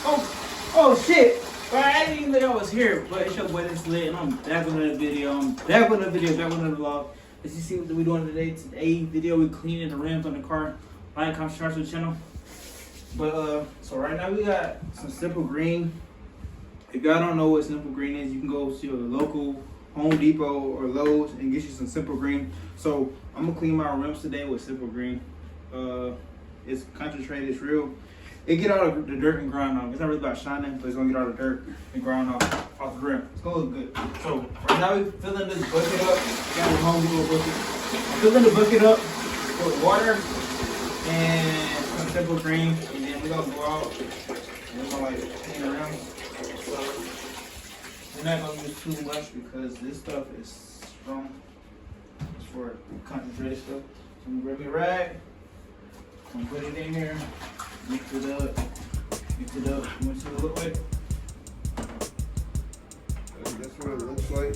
Oh shit! Well, I didn't even know I was here, but it's your boy this lit, and I'm back with another video. Back with another vlog. As you see what we're doing today. Today video we cleaning the rims on the car. Like, comment, subscribe to the channel. But so right now we got some Simple Green. If y'all don't know what Simple Green is, you can go to your local Home Depot or Lowe's and get you some Simple Green. So I'm gonna clean my rims today with Simple Green. It's concentrated, it's real. It get all the dirt and grime off. It's not really about shining, but it's gonna get all the dirt and grime off the rim. It's gonna look good. So right now we're filling this bucket up. Got the Home Depot bucket. I'm filling the bucket up with water and some Simple Green, and then we're gonna go out and we're gonna like clean the rims. So we're not gonna use too much because this stuff is strong. It's for concentrated stuff. So I'm gonna grab me a rag. I'm gonna put it in here. Mix it up. You want to see what it look like? That's what it looks like.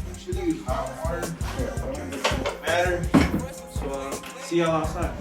You should use hot water. Yeah, it doesn't matter. So see y'all outside.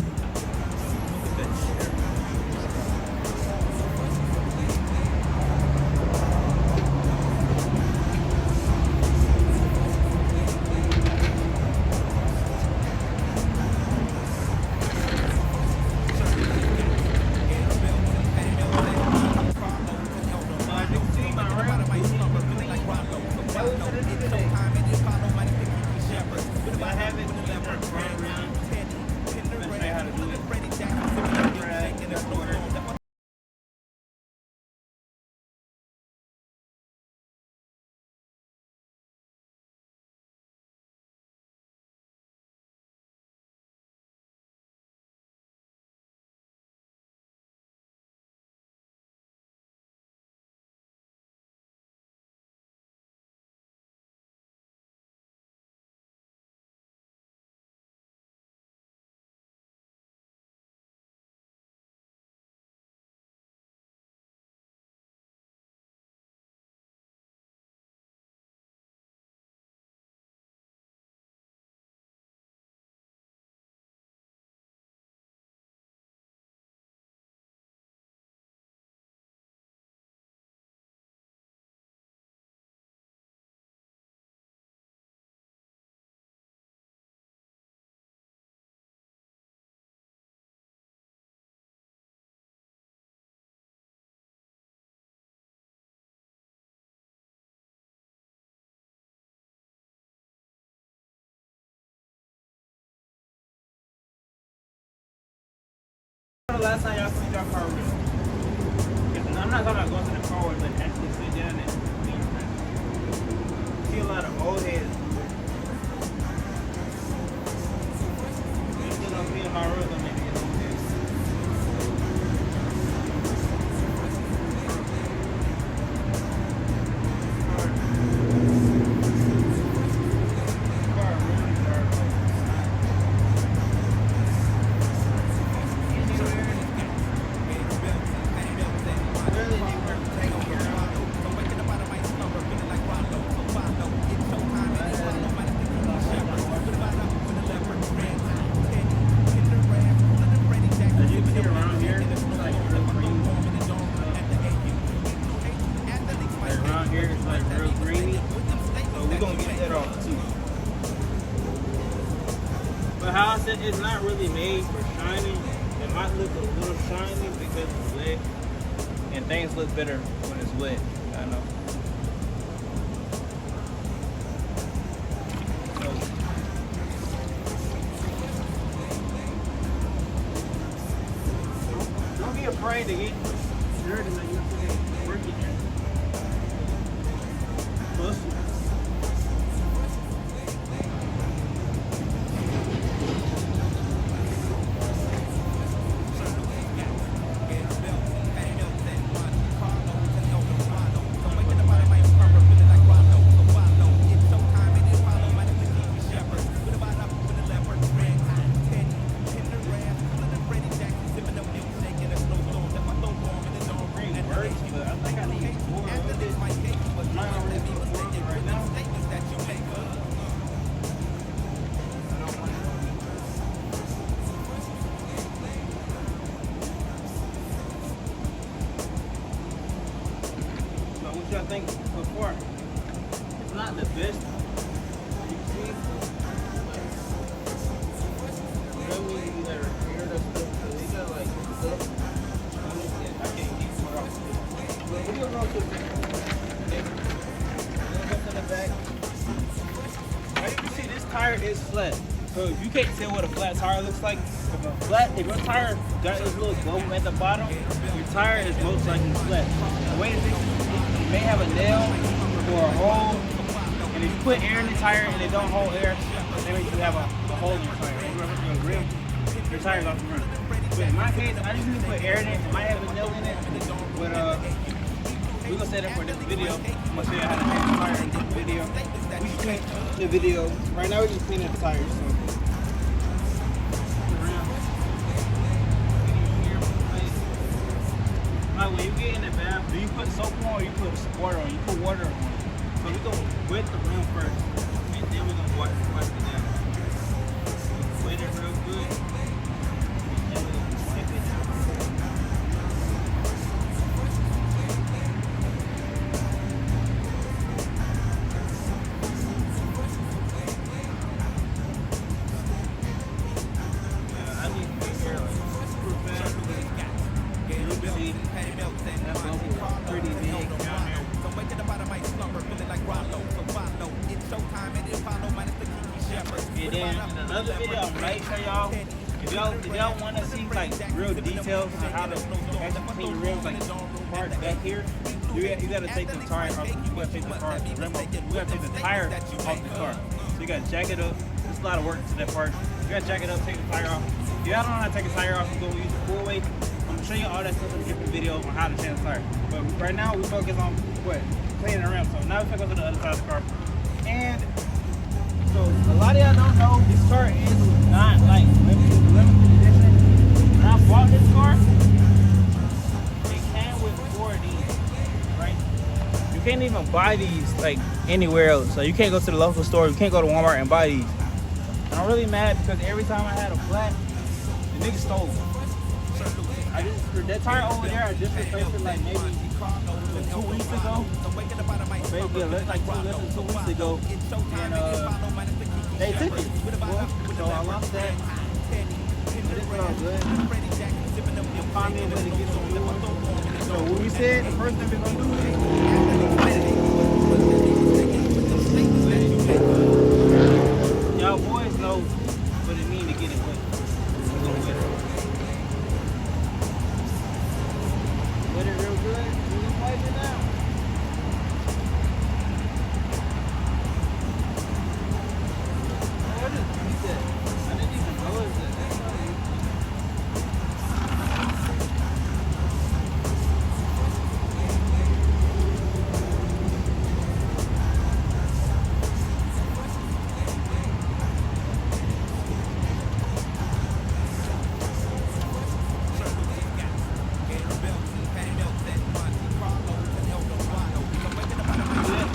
The last time y'all cleaned your car with? I'm not talking about going to the car wash, but actually sit down and clean your car. See a lot of old heads. You know, me and my rules on maybe get old heads. But how I said it's not really made for shining. It might look a little shiny because it's wet, and things look better when it's wet. I know. So, don't be afraid to get dirty when you're working here. Plus, but I think I need more of it. Mine already put 4 right now. I think before, it's not the best. You see, that means you gotta repair that stuff. So they got like stuff. I can't keep it off. But we're gonna go to the back. As you can see, this tire is flat. So you can't tell what a flat tire looks like. If your tire got this little dome at the bottom, your tire is most likely flat. The way to fix it, you may have a nail or a hole, and if you put air in the tire and it don't hold air, that means you have a hole in your tire. If you run your rim, your tire's off the run. But in my case, I just need to put air in it. It might have a nail in it, but we're gonna set it for this video. I'm gonna show you how to change the tire in this video. We just clean the video. Right now we're just cleaning the tires. So. Like when you get in the bath, do you put soap on or you put water on? You put water on. So we go wet the rim first, and then we're gonna wash it down. Wet it real good, and then we're gonna wipe it down. Yeah, I need to be here like super fast. See, that bubble is pretty big down there. And then in another video, I might show y'all, if y'all want to see like real details on how to actually clean the rims, like parts back here, you gotta take the tire off. You gotta take the car, you gotta take the tire off the car. So you gotta jack it up. There's a lot of work to that part. You gotta jack it up, take the tire off. If y'all don't know how to take a tire off, you go use the full weight. I'm gonna show you all that stuff in a different video on how to change the tire. But right now we focus on what? Cleaning the rim. So now we focus on the other side of the car. And so a lot of y'all don't know this car is not like limited condition. When I bought this car, it came with 4 of these, right? You can't even buy these like anywhere else. So you can't go to the local store, you can't go to Walmart and buy these. And I'm really mad because every time I had a flat, the nigga stole them. That tire over there, I just replaced it like maybe 2 weeks ago. Maybe less than 2 weeks ago. And they took it. So I lost that. But it's all good. You'll find me a way to get some new ones. So what we said, the first thing we're gonna do is y'all boys know what it means to get it wet. Wet it real good, and then wipe it down. What is that? I didn't even notice that.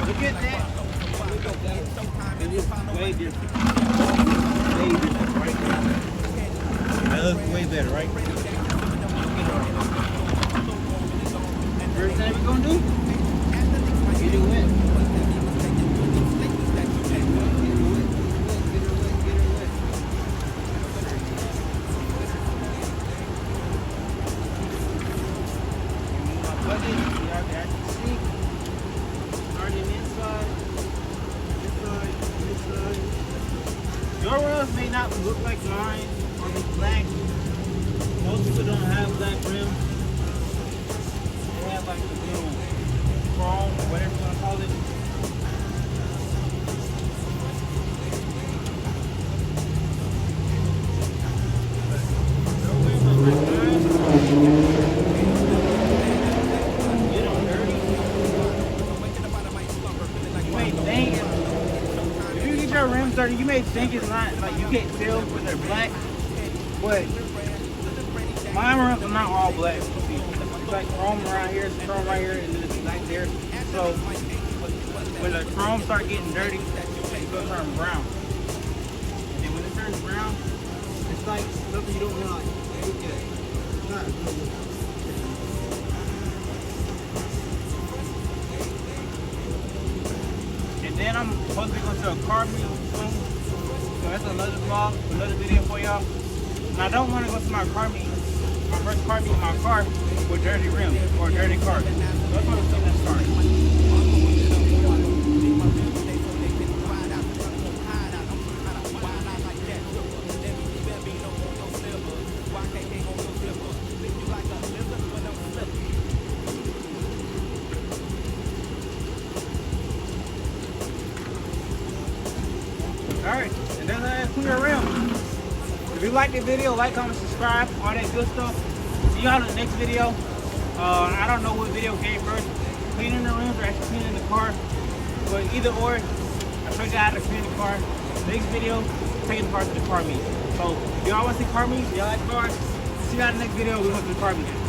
Look at that. It looks way different. Way different, right? That looks way better, right? First thing we're gonna do, get it wet. Your rims may not look like mine or be black. Most people don't have black rims. They have like a little chrome or whatever you want to call it. Your rims are like mine. Get them dirty. You may think your rims dirty, you may think it's not like you can't tell when they're black, but my rims are not all black. It's like chrome around here, it's chrome right here, and then it's black there. So when the chrome start getting dirty, it's gonna turn brown. And when it turns brown, it's like something you don't want to like look at. It's not good. I'm supposed to be going to a car meet soon. So that's another vlog, another video for y'all. And I don't want to go to my car meet, my first car meet in my car with dirty rims or dirty car. So that's why I'm taking this car. Alright, and then clean your rim. If you like the video, like, comment, subscribe, all that good stuff. See y'all in the next video. I don't know what video came first, cleaning the rims or actually cleaning the car. But either or, I showed you how to clean the car. Next video, taking the car to the car meet. So if y'all want to see car meets, y'all like cars, see y'all in the next video, we went to the car meet.